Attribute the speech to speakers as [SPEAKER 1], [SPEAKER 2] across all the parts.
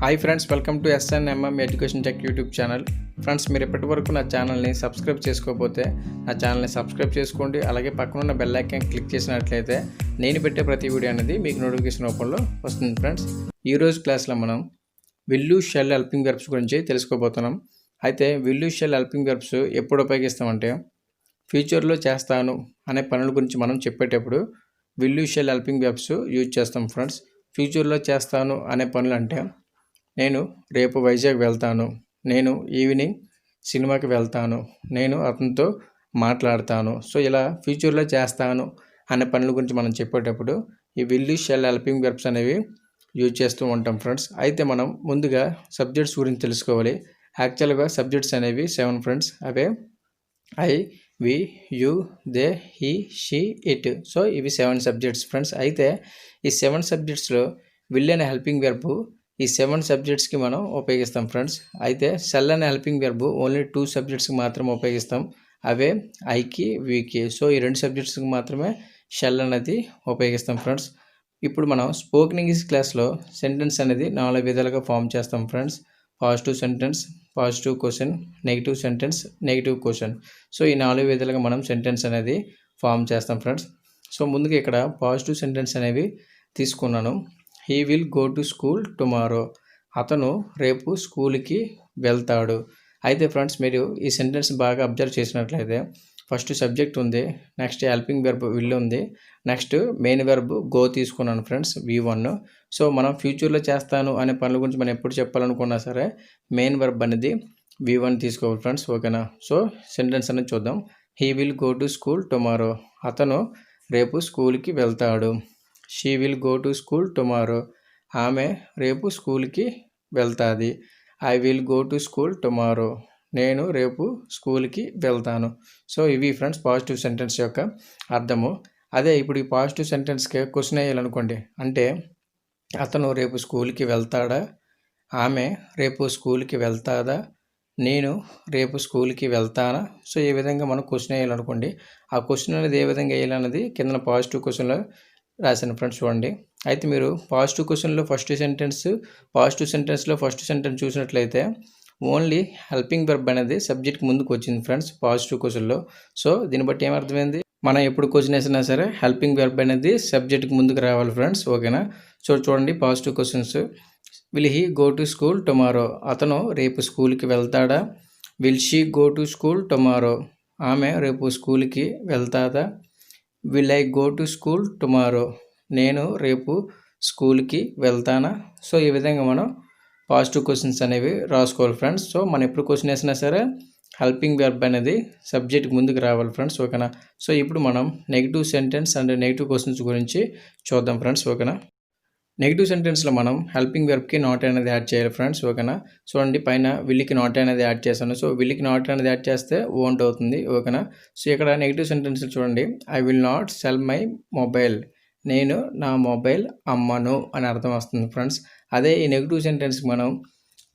[SPEAKER 1] Hi friends, welcome to SNMM education tech YouTube channel. Friends, మీరు ఇప్పటివరకు నా ఛానల్ని సబ్స్క్రైబ్ చేసుకోకపోతే నా ఛానల్ని సబ్స్క్రైబ్ చేసుకోండి. అలాగే పక్కనున్న బెల్ ఐకాన్ క్లిక్ చేసినట్లయితే నేను పెట్టే ప్రతి వీడియో అనేది మీకు నోటిఫికేషన్ రూపంలో వస్తుంది. ఫ్రెండ్స్, ఈరోజు క్లాస్లో మనం విల్లు షెల్ హెల్పింగ్ వెర్బ్స్ గురించి తెలుసుకోబోతున్నాం. అయితే విల్లు షెల్ హెల్పింగ్ వెర్బ్స్ ఎప్పుడు ఉపయోగిస్తామంటే ఫ్యూచర్లో చేస్తాను అనే పనుల గురించి మనం చెప్పేటప్పుడు విల్లు షెల్ హెల్పింగ్ వెర్బ్స్ యూజ్ చేస్తాం. ఫ్రెండ్స్, ఫ్యూచర్లో చేస్తాను అనే పనులు అంటే నేను రేపు వైజాగ్ వెళ్తాను, నేను ఈవినింగ్ సినిమాకి వెళ్తాను, నేను అతనితో మాట్లాడతాను. సో ఇలా ఫ్యూచర్లో చేస్తాను అనే పనుల గురించి మనం చెప్పేటప్పుడు ఈ విల్ షెల్ హెల్పింగ్ వెర్బ్స్ అనేవి యూజ్ చేస్తూ ఉంటాం. ఫ్రెండ్స్, అయితే మనం ముందుగా సబ్జెక్ట్స్ గురించి తెలుసుకోవాలి. యాక్చువల్గా సబ్జెక్ట్స్ అనేవి 7 ఫ్రెండ్స్. అవే I, we, you, they, he, she, it. So ఇవి 7 సబ్జెక్ట్స్ ఫ్రెండ్స్. అయితే ఈ 7 సబ్జెక్ట్స్లో విల్ అనే హెల్పింగ్ వెర్బ్ ఈ 7 సబ్జెక్ట్స్కి మనం ఉపయోగిస్తాం. ఫ్రెండ్స్, అయితే షెల్ అనే హెల్పింగ్ వెర్బ్ ఓన్లీ 2 సబ్జెక్ట్స్కి మాత్రమే ఉపయోగిస్తాం. అవే ఐకి, వికి. సో ఈ 2 సబ్జెక్ట్స్కి మాత్రమే షెల్ అనేది ఉపయోగిస్తాం. ఫ్రెండ్స్, ఇప్పుడు మనం స్పోకెన్ ఇంగ్లీష్ క్లాస్లో సెంటెన్స్ అనేది 4 విధాలుగా ఫామ్ చేస్తాం. Friends, positive sentence, positive question, negative sentence, negative question. So ఈ 4 విధాలుగా మనం సెంటెన్స్ అనేది ఫామ్ చేస్తాం. ఫ్రెండ్స్, సో ముందుగా ఇక్కడ పాజిటివ్ సెంటెన్స్ అనేవి తీసుకున్నాను. He will go to school tomorrow. అతను రేపు స్కూల్కి వెళ్తాడు. అయితే ఫ్రెండ్స్, మీరు ఈ సెంటెన్స్ బాగా అబ్జర్వ్ చేసినట్లయితే ఫస్ట్ సబ్జెక్ట్ ఉంది, నెక్స్ట్ హెల్పింగ్ వెర్బ్ విల్ ఉంది, నెక్స్ట్ మెయిన్ వెర్బ్ గో తీసుకున్నాను. Friends, V1. సో మనం ఫ్యూచర్లో చేస్తాను అనే పనుల గురించి మనం ఎప్పుడు చెప్పాలనుకున్నా సరే మెయిన్ వెర్బ్ అనేది V1 తీసుకోవాలి. ఫ్రెండ్స్, ఓకేనా. సో సెంటెన్స్ అనేది చూద్దాం. He will go to school tomorrow. అతను రేపు స్కూల్కి వెళ్తాడు. She will go to school tomorrow. ఆమె రేపు స్కూల్కి వెళ్తుంది. I will go to school tomorrow. నేను రేపు స్కూల్కి వెళ్తాను. సో ఇవి ఫ్రెండ్స్ పాజిటివ్ సెంటెన్స్ యొక్క అర్థము. అదే ఇప్పుడు ఈ పాజిటివ్ సెంటెన్స్కి క్వశ్చన్ వేయాలనుకోండి. అంటే అతను రేపు స్కూల్కి వెళ్తాడా, ఆమె రేపు స్కూల్కి వెళ్తాదా, నేను రేపు స్కూల్కి వెళ్తానా. సో ఈ విధంగా మనం క్వశ్చన్ వేయాలనుకోండి. ఆ క్వశ్చన్ అనేది ఏ విధంగా వేయాలన్నది కింద పాజిటివ్ క్వశ్చన్లో రాశాను. ఫ్రెండ్స్, చూడండి. అయితే మీరు పాజిటివ్ క్వశ్చన్లో ఫస్ట్ సెంటెన్స్ చూసినట్లయితే ఓన్లీ హెల్పింగ్ వెర్బ్ అనేది సబ్జెక్ట్కి ముందుకు వచ్చింది. ఫ్రెండ్స్, పాజిటివ్ క్వశ్చన్లో. సో దీన్ని బట్టి ఏమర్థమైంది, మనం ఎప్పుడు క్వశ్చన్ వేసినా సరే హెల్పింగ్ వెర్బ్ అనేది సబ్జెక్ట్కి ముందుకు రావాలి. ఫ్రెండ్స్, ఓకేనా. సో చూడండి positive questions. Will he go to school tomorrow. అతను రేపు స్కూల్కి వెళ్తాడా. Will she go to school tomorrow. ఆమె రేపు స్కూల్కి వెళ్తాదా. Will I go to school tomorrow. నేను రేపు స్కూల్కి వెళ్తానా. సో ఈ విధంగా మనం పాజిటివ్ క్వశ్చన్స్ అనేవి రాసుకోవాలి. ఫ్రెండ్స్, సో మనం ఎప్పుడు క్వశ్చన్ వేసినా సరే హెల్పింగ్ వెర్బ్ అనేది సబ్జెక్ట్కి ముందుకు రావాలి. ఫ్రెండ్స్, ఓకేనా. సో ఇప్పుడు మనం negative sentence and negative questions గురించి చూద్దాం. ఫ్రెండ్స్, ఓకేనా. నెగిటివ్ సెంటెన్స్లో మనం హెల్పింగ్ వెర్బ్కి నాట్ అనేది యాడ్ చేయాలి. ఫ్రెండ్స్, ఓకేనా. చూడండి, పైన విల్కి నాట్ అనేది యాడ్ చేశాను. సో విల్కి నాట్ అనేది యాడ్ చేస్తే ఓంట్ అవుతుంది, ఓకేనా. సో ఇక్కడ నెగిటివ్ సెంటెన్స్ చూడండి. I will not cell my mobile. నేను నా మొబైల్ అమ్మను అని అర్థం వస్తుంది. ఫ్రెండ్స్, అదే ఈ నెగిటివ్ సెంటెన్స్కి మనం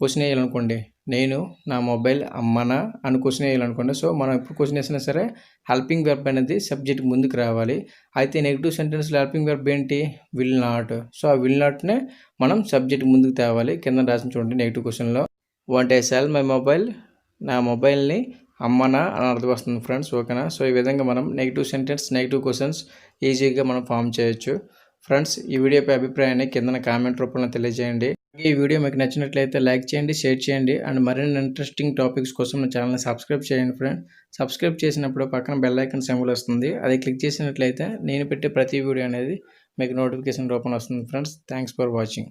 [SPEAKER 1] క్వశ్చన్ వేయాలనుకోండి. నేను నా మొబైల్ అమ్మనా అని క్వశ్చన్ వేయాలనుకోండి. సో మనం ఎప్పుడు క్వశ్చన్ వేసినా సరే హెల్పింగ్ వెర్బ్ అనేది సబ్జెక్ట్ ముందుకు రావాలి. అయితే నెగిటివ్ సెంటెన్స్లో హెల్పింగ్ వెర్బ్ ఏంటి, విల్ నాట్. సో ఆ విల్ నాట్నే మనం సబ్జెక్ట్ ముందుకు తేవాలి. కింద రాసిన చూడండి నెగిటివ్ క్వశ్చన్లో, want I cell my mobile. నా మొబైల్ని అమ్మనా అని అర్థం వస్తుంది. ఫ్రెండ్స్, ఓకేనా. సో ఈ విధంగా మనం నెగిటివ్ సెంటెన్స్, నెగిటివ్ క్వశ్చన్స్ ఈజీగా మనం ఫామ్ చేయొచ్చు. ఫ్రెండ్స్, ఈ వీడియోపై అభిప్రాయాన్ని కింద కామెంట్ రూపంలో తెలియజేయండి. ఈ వీడియో మీకు నచ్చినట్లయితే లైక్ చేయండి, షేర్ చేయండి. అండ్ మరిన్ని ఇంట్రెస్టింగ్ టాపిక్స్ కోసం నా ఛానల్ని సబ్స్క్రైబ్ చేయండి. ఫ్రెండ్స్, సబ్స్క్రైబ్ చేసినప్పుడు పక్కన బెల్ ఐకాన్ సింబల్ వస్తుంది. అది క్లిక్ చేసినట్లయితే నేను పెట్టే ప్రతి వీడియో అనేది మీకు నోటిఫికేషన్ రూపంలో వస్తుంది. Friends, thanks for watching.